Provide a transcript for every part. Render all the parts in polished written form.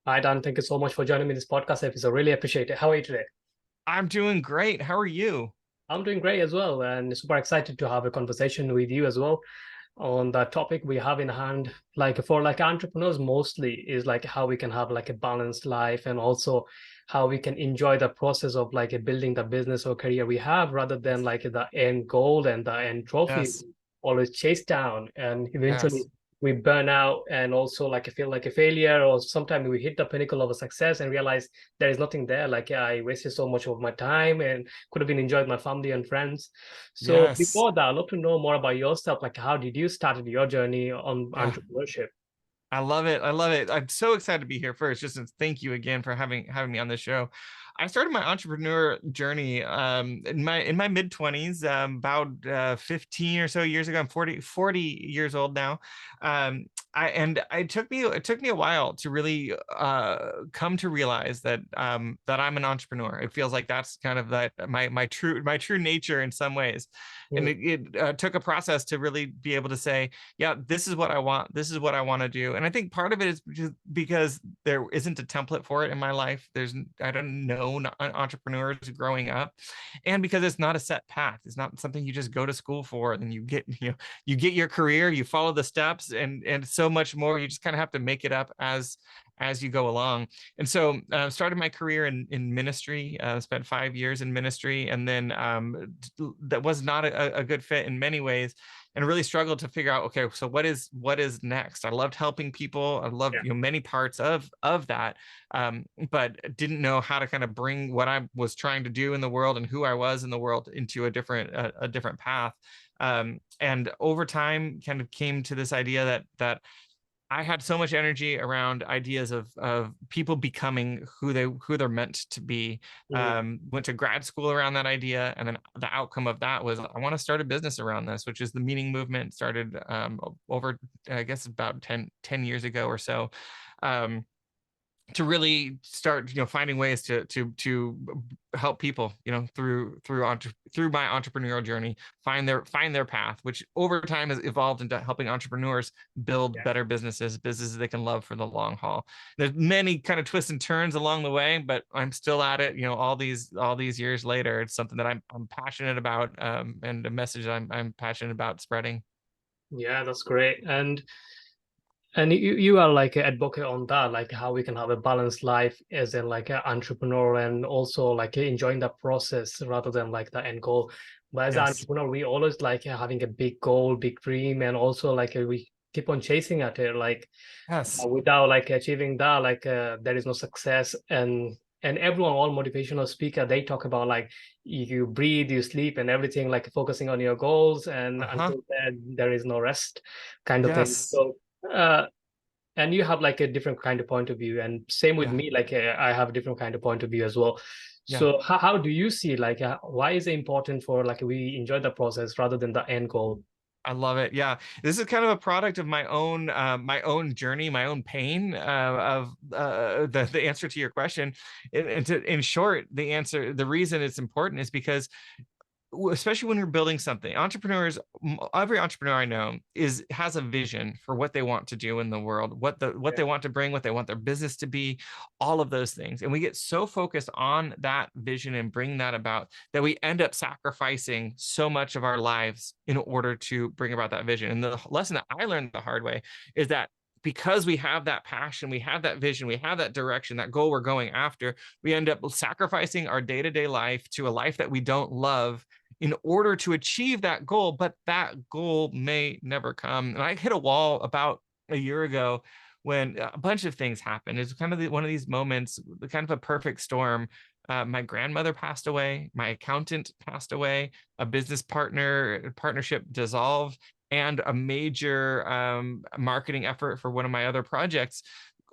Hi, Dan. Thank you so much for joining me in this podcast episode. Really appreciate it. How are you today? I'm doing great. How are you? I'm doing great as well, and super excited to have a conversation with you as well on the topic we have in hand. Like for like entrepreneurs, mostly is like how we can have like a balanced life, and also how we can enjoy the process of like building the business or career we have, rather than like the end goal and the end trophy Yes. always chase down, and eventually Yes. we burn out and also like feel like a failure, or sometimes we hit the pinnacle of a success and realize there is nothing there. Like I wasted so much of my time and could have been enjoyed my family and friends. So Yes. before that, I'd love to know more about yourself. Like how did you started your journey on Yeah. entrepreneurship? I love it. I love it. I'm so excited to be here first. Just to thank you again for having me on this show. I started my entrepreneur journey in my mid 20s, about 15 or so years ago. I'm 40 years old now. It took me a while to really come to realize that I'm an entrepreneur. It feels like that's kind of that my true nature in some ways. And Mm, it took a process to really be able to say, yeah, this is what I want. This is what I want to do. And I think part of it is because there isn't a template for it in my life. I don't know entrepreneurs growing up, and because it's not a set path. It's not something you just go to school for, and then you get your career, you follow the steps, and so much more. You just kind of have to make it up as you go along. And so started my career in ministry, spent 5 years in ministry, and then that was not a good fit in many ways, and really struggled to figure out, okay, so what is next. I loved helping people. I loved, yeah. many parts of that, but didn't know how to kind of bring what I was trying to do in the world and who I was in the world into a different path. And over time kind of came to this idea that I had so much energy around ideas of people becoming who they're meant to be. Mm, Went to grad school around that idea, and then the outcome of that was I want to start a business around this, which is the meaning movement. Started over, I guess, about ten years ago or so. Um, to really start, finding ways to help people, through my entrepreneurial journey find their path, which over time has evolved into helping entrepreneurs build yeah. better businesses they can love for the long haul. There's many kind of twists and turns along the way, but I'm still at it, all these years later. It's something that I'm passionate about, and a message I'm passionate about spreading. Yeah, that's great. And you are like an advocate on that, like how we can have a balanced life as in like an entrepreneur, and also like enjoying the process rather than like the end goal. But as an Yes. entrepreneur, we always like having a big goal, big dream, and also like we keep on chasing at it. Like Yes. without like achieving that, like there is no success. And everyone, all motivational speaker, they talk about like you breathe, you sleep, and everything, like focusing on your goals, and Uh-huh. until then there is no rest, kind of thing. Yes. So and you have like a different kind of point of view, and same with Yeah. me, like I have a different kind of point of view as well. Yeah. So how do you see like why is it important for like we enjoy the process rather than the end goal? I love it. Yeah, this is kind of a product of my own journey, my own pain, of the answer to your question. In short, the reason it's important is because, especially when you're building something, every entrepreneur I know has a vision for what they want to do in the world, what Yeah, they want to bring, what they want their business to be, all of those things. And we get so focused on that vision and bring that about that we end up sacrificing so much of our lives in order to bring about that vision. And the lesson that I learned the hard way is that because we have that passion, we have that vision, we have that direction, that goal we're going after, we end up sacrificing our day-to-day life to a life that we don't love in order to achieve that goal, but that goal may never come. And I hit a wall about a year ago when a bunch of things happened. It's kind of one of these moments, kind of a perfect storm. My grandmother passed away, my accountant passed away, a business partnership dissolved, and a major marketing effort for one of my other projects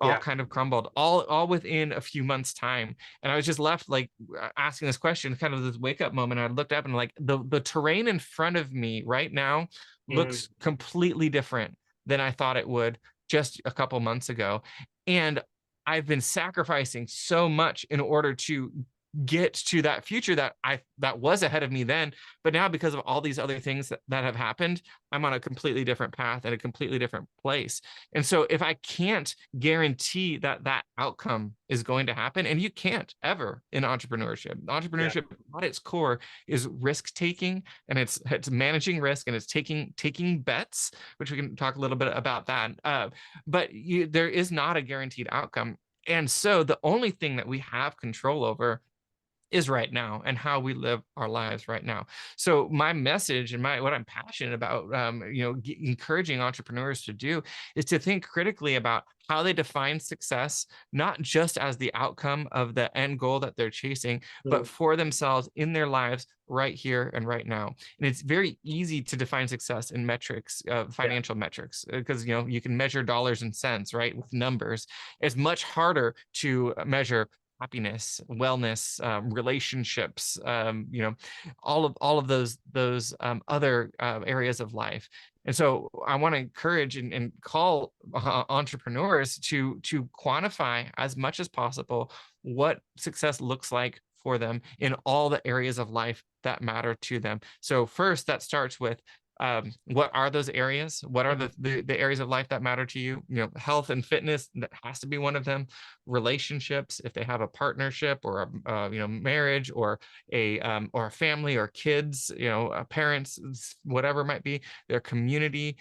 all yeah. kind of crumbled, all within a few months time. And I was just left like asking this question, kind of this wake up moment. I looked up and like the terrain in front of me right now Mm, looks completely different than I thought it would just a couple months ago. And I've been sacrificing so much in order to get to that future that was ahead of me then, but now because of all these other things that have happened, I'm on a completely different path at a completely different place. And so if I can't guarantee that that outcome is going to happen, and you can't ever in Yeah. entrepreneurship at its core is risk taking, and it's managing risk, and it's taking bets, which we can talk a little bit about that. But there is not a guaranteed outcome. And so the only thing that we have control over is right now, and how we live our lives right now. So my message and what I'm passionate about, encouraging entrepreneurs to do, is to think critically about how they define success, not just as the outcome of the end goal that they're chasing, but Mm. for themselves in their lives right here and right now. And it's very easy to define success in metrics, Yeah. financial metrics, because you can measure dollars and cents, right, with numbers. It's much harder to measure happiness, wellness, relationships, all of those other areas of life. And so I want to encourage and call entrepreneurs to quantify as much as possible what success looks like for them in all the areas of life that matter to them. So first, that starts with what are those areas? What are Mhm. the areas of life that matter to you? Health and fitness, that has to be one of them. Relationships, if they have a partnership or a marriage, or a family, or kids, parents, whatever it might be. Their community,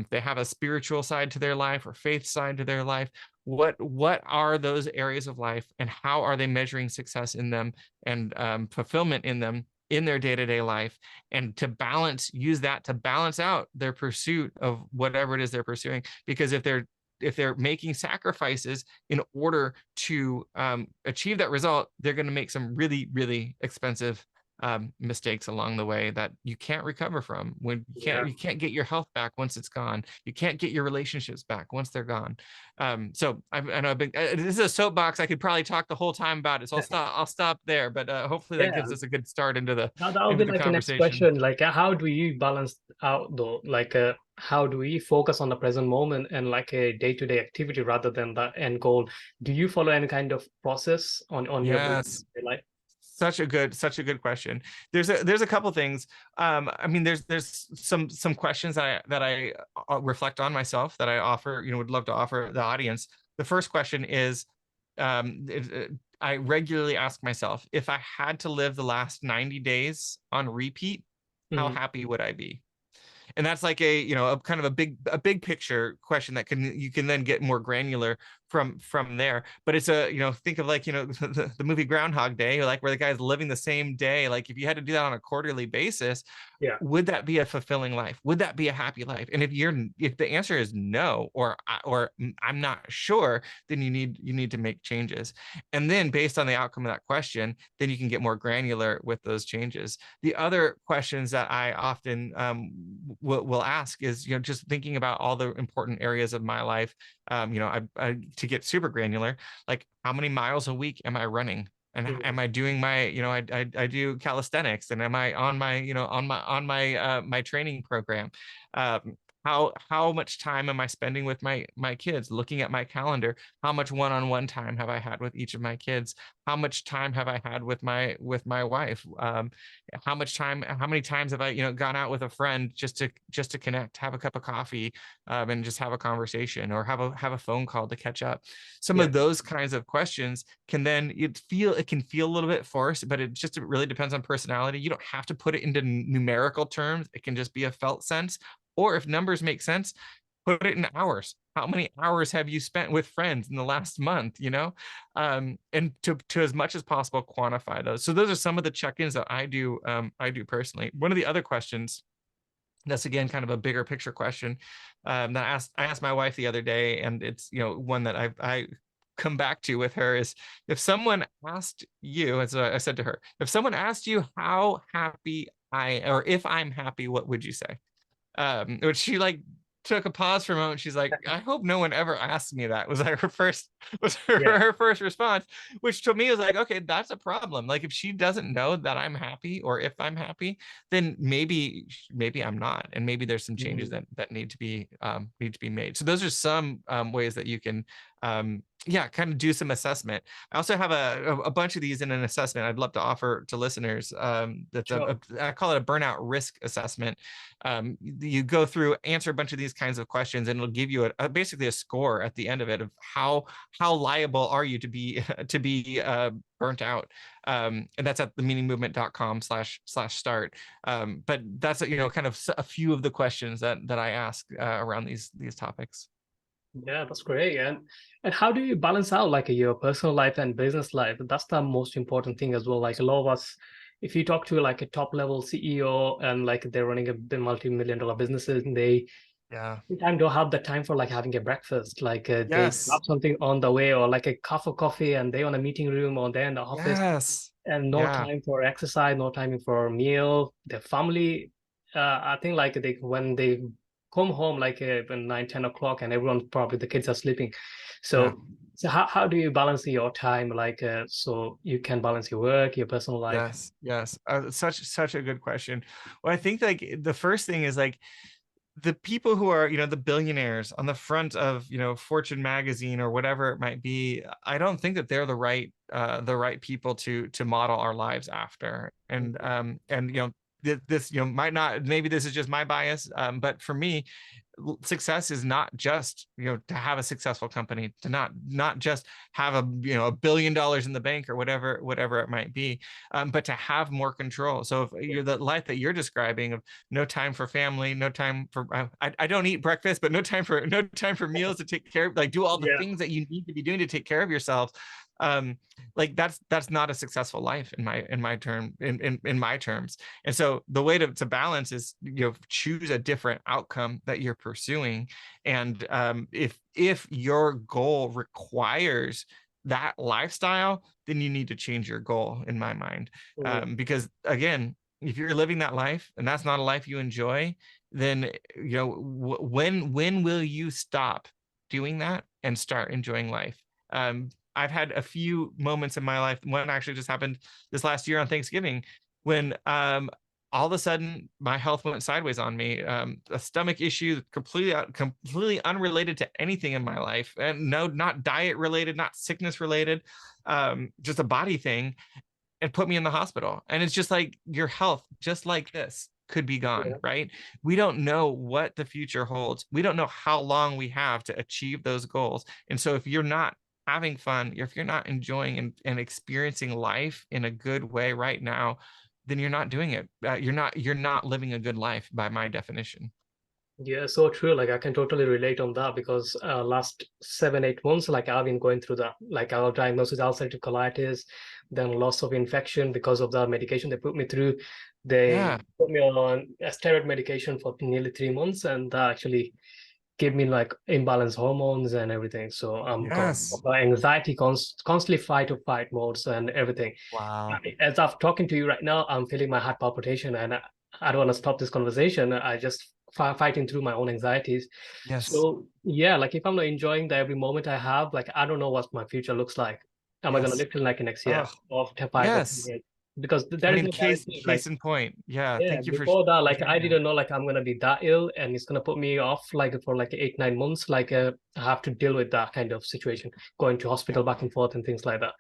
they have a spiritual side to their life or faith side to their life. What are those areas of life, and how are they measuring success in them, and fulfillment in them in their day-to-day life, and use that to balance out their pursuit of whatever it is they're pursuing. Because if they're making sacrifices in order to achieve that result, they're going to make some really, really expensive mistakes along the way that you can't recover from. When Yeah. you can't get your health back once it's gone. You can't get your relationships back once they're gone. So I know this is a soapbox. I could probably talk the whole time about it. So I'll stop there. But hopefully that Yeah. gives us a good start into the That would be like the next conversation. question. Like, how do you balance out though? Like, how do we focus on the present moment and like a day-to-day activity rather than the end goal? Do you follow any kind of process on your Yes. life? Such a good question. There's a couple things. I mean, there's some questions that I reflect on myself, that I offer, would love to offer the audience. The first question is, I regularly ask myself, if I had to live the last 90 days on repeat, how Mhm. happy would I be? And that's like a kind of a big picture question that you can then get more granular from there. But it's think of like the movie Groundhog Day, like where the guy's living the same day. Like if you had to do that on a quarterly basis, Yeah. would that be a fulfilling life? Would that be a happy life? And if the answer is no, or I'm not sure, then you need to make changes. And then based on the outcome of that question, then you can get more granular with those changes. The other questions that I often will ask is, just thinking about all the important areas of my life. To get super granular, like how many miles a week am I running? And Mhm. am I doing my, I do calisthenics, and am I on my, my training program? Um, how much time am I spending with my kids? Looking at my calendar, how much one-on-one time have I had with each of my kids? How much time have I had with my wife? How many times have I, gone out with a friend just to connect, have a cup of coffee, and just have a conversation, or have a phone call to catch up? Some Yeah. of those kinds of questions it can feel a little bit forced, but it really depends on personality. You don't have to put it into numerical terms. It can just be a felt sense. Or if numbers make sense, put it in hours. How many hours have you spent with friends in the last month? And to as much as possible quantify those. So those are some of the check-ins that I do. I do personally. One of the other questions, that's again kind of a bigger picture question, that I asked my wife the other day, and it's one that I come back to with her, is, if someone asked you, as I said to her, if someone asked you how happy or if I'm happy, what would you say? Which she like took a pause for a moment. She's like, I hope no one ever asks me that. Was like Yeah. her first response, which to me was like, okay, that's a problem. Like if she doesn't know that I'm happy, or if I'm happy, then maybe I'm not, and maybe there's some changes Mhm. that need to be made. So those are some ways that you can yeah, kind of do some assessment. I also have a bunch of these in an assessment I'd love to offer to listeners. That's Sure. I call it a burnout risk assessment. You go through, answer a bunch of these kinds of questions, and it'll give you basically a score at the end of it of how liable are you to be to be burnt out. And that's at themeaningmovement.com/start. But that's kind of a few of the questions that I ask around these topics. Yeah, that's great. And how do you balance out like your personal life and business life? That's the most important thing as well. Like a lot of us, if you talk to like a top level CEO and like they're running a multi-million dollar businesses, and they Yeah. sometimes don't have the time for like having a breakfast. Like they Yes. grab something on the way or like a cup of coffee and they on a meeting room or they're in the office Yes. and no Yeah. time for exercise, no time for meal. Their family, I think like they when they come home like when 9, 10 o'clock and everyone probably the kids are sleeping. Yeah. So how do you balance your time like so you can balance your work, your personal life? Yes. Yes. Such a good question. Well, I think like the first thing is like the people who are, the billionaires on the front of, Fortune magazine or whatever it might be. I don't think that they're the right people to model our lives after. And this might not, maybe this is just my bias, but for me, success is not just to have a successful company, to not just have $1 billion in the bank or whatever it might be, but to have more control. So if you're the life that you're describing of no time for family, no time for I don't eat breakfast, but no time for meals to take care of, like do all the Yeah. things that you need to be doing to take care of yourself. Like that's not a successful life in my terms. And so the way to balance is choose a different outcome that you're pursuing. And if your goal requires that lifestyle, then you need to change your goal, in my mind. Mm. Because again, if you're living that life and that's not a life you enjoy, then when will you stop doing that and start enjoying life? I've had a few moments in my life. One actually just happened this last year on Thanksgiving, when all of a sudden my health went sideways on me. A stomach issue, completely unrelated to anything in my life, and no, not diet related, not sickness related, just a body thing, and put me in the hospital. And it's just like your health, just like this, could be gone, Yeah. right? We don't know what the future holds. We don't know how long we have to achieve those goals. And so if you're not having fun, if you're not enjoying and experiencing life in a good way right now, then you're not doing it. You're not living a good life by my definition. Yeah, so true. Like I can totally relate on that because last 7, 8 months, like I've been going through that. Like I was diagnosed with ulcerative colitis, then loss of infection because of the medication they put me through. They Yeah. put me on a steroid medication for nearly 3 months, and that actually gave me like imbalanced hormones and everything. So I'm got Yes. anxiety, constantly fight or fight modes and everything. Wow. As I'm talking to you right now, I'm feeling my heart palpitation, and I don't want to stop this conversation. I just fighting through my own anxieties. Yes. So yeah, like if I'm not enjoying the every moment I have, like I don't know what my future looks like. Am I gonna Yes. live till like next year Oh, or 5 or 10 yes. years? Because I there is mean, no case guarantee. Like case in point. Yeah. yeah, Thank you for before that, like I sharing that. didn't know like I'm gonna be that ill and it's gonna put me off like for like 8, 9 months. Like I have to deal with that kind of situation, going to Yeah. hospital back and forth and things like that.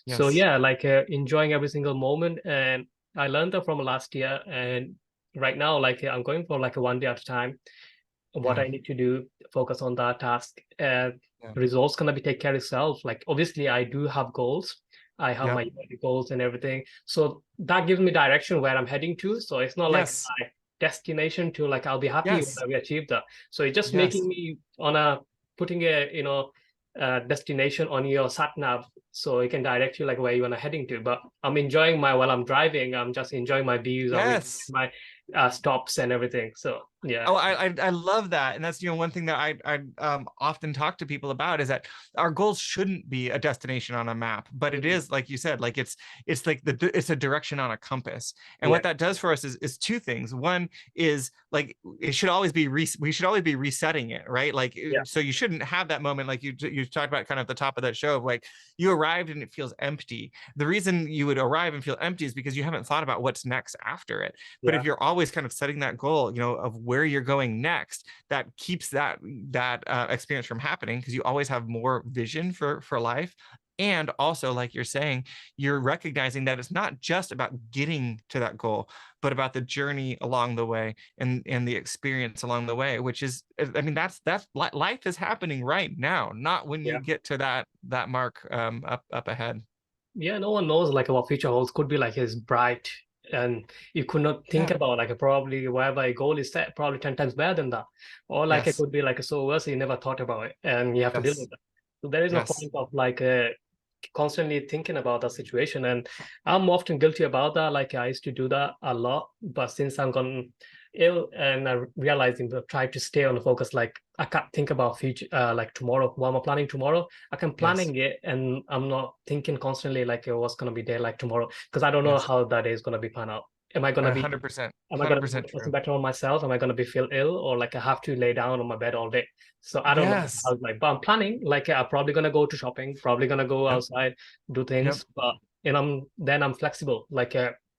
So Yes. yeah, like enjoying every single moment. And I learned that from last year. And right now, like I'm going for like a one day at a time. What Yeah. I need to do, focus on that task. Yeah. Results gonna be take care of itself. Like obviously, I do have goals. I have my Yep. yearly goals and everything. So that gives me direction where I'm heading to. So it's not like Yes. my destination to like I'll be happy when Yes. I achieve that. So it's just making Yes. me on a putting a destination on your sat nav so it can direct you like where you want to heading to. But I'm enjoying my while I'm driving. I'm just enjoying my views. I'm enjoying Yes. my stops and everything. So yeah. Oh, I love that, and that's one thing that I often talk to people about is that our goals shouldn't be a destination on a map, but it Mhm. is, like you said, like it's like it's a direction on a compass. And Yeah. what that does for us is two things. One is like it should always be we should always be resetting it, right? Like Yeah. so you shouldn't have that moment like you talked about kind of at the top of that show of like you arrived and it feels empty. The reason you would arrive and feel empty is because you haven't thought about what's next after it. But if Yeah. you're always always kind of setting that goal, of where you're going next, that keeps that experience from happening, because you always have more vision for life. And also, like you're saying, you're recognizing that it's not just about getting to that goal, but about the journey along the way, and the experience along the way, which is, I mean, that's life is happening right now, not when you get to that mark up ahead. Yeah, no one knows like what future holds. Could be like is bright, and you could not think Yeah. about like probably wherever a goal is set, probably 10 times better than that. Or like it Yes. could be like so worse you never thought about it and you have to deal Yes. with that. So there is no Yes. point of like constantly thinking about that situation. And I'm often guilty about that. Like I used to do that a lot, but since I'm gone ill and I realizing that try to stay on the focus, like I can't think about future like tomorrow, what am I planning tomorrow? I can Yes. planning it and I'm not thinking constantly like what's gonna be there like tomorrow, because I don't know Yes. how that day is gonna be pan out. Am I gonna be 100%. am I gonna be 100% focusing true. better on myself? Am I gonna be feel ill, or like I have to lay down on my bed all day? So I don't know Yes. how, like, but I'm planning. Like I'm probably gonna go to shopping, probably gonna go Yep. outside, do Yep. things, but I'm flexible. Like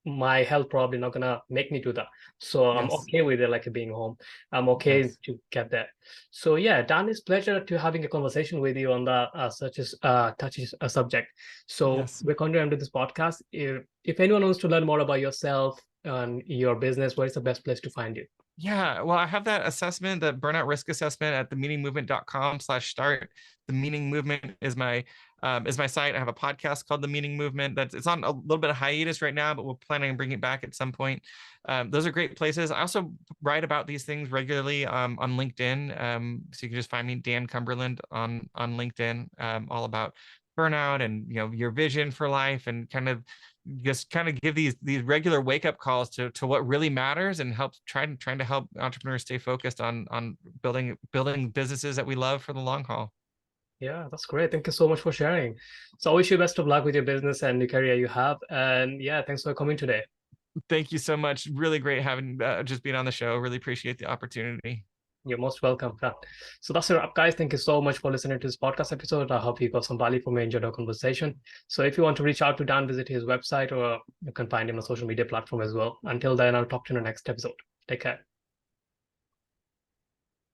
my health probably not gonna make me do that. So I'm Yes. okay with it, like being home. I'm okay Yes. to get that. So yeah, Dan, it's pleasure to having a conversation with you on that such as touches a subject. So Yes. we're going to end this podcast. If anyone wants to learn more about yourself and your business, where is the best place to find you? Yeah, well, I have that assessment, the burnout risk assessment, at themeaningmovement.com/start. The Meaning Movement is my site. I have a podcast called The Meaning Movement. It's on a little bit of hiatus right now, but we're planning on bringing it back at some point. Those are great places. I also write about these things regularly on LinkedIn. So you can just find me, Dan Cumberland, on LinkedIn, all about burnout and your vision for life, and kind of give these regular wake up calls to what really matters, and help trying to help entrepreneurs stay focused on building businesses that we love for the long haul. Yeah, that's great. Thank you so much for sharing. So I wish you best of luck with your business and the career you have. And yeah, thanks for coming today. Thank you so much. Really great having just being on the show. Really appreciate the opportunity. You're most welcome. Yeah. So that's a wrap, guys. Thank you so much for listening to this podcast episode. I hope you got some value from me, enjoyed our conversation. So if you want to reach out to Dan, visit his website, or you can find him on social media platform as well. Until then, I'll talk to you in the next episode. Take care.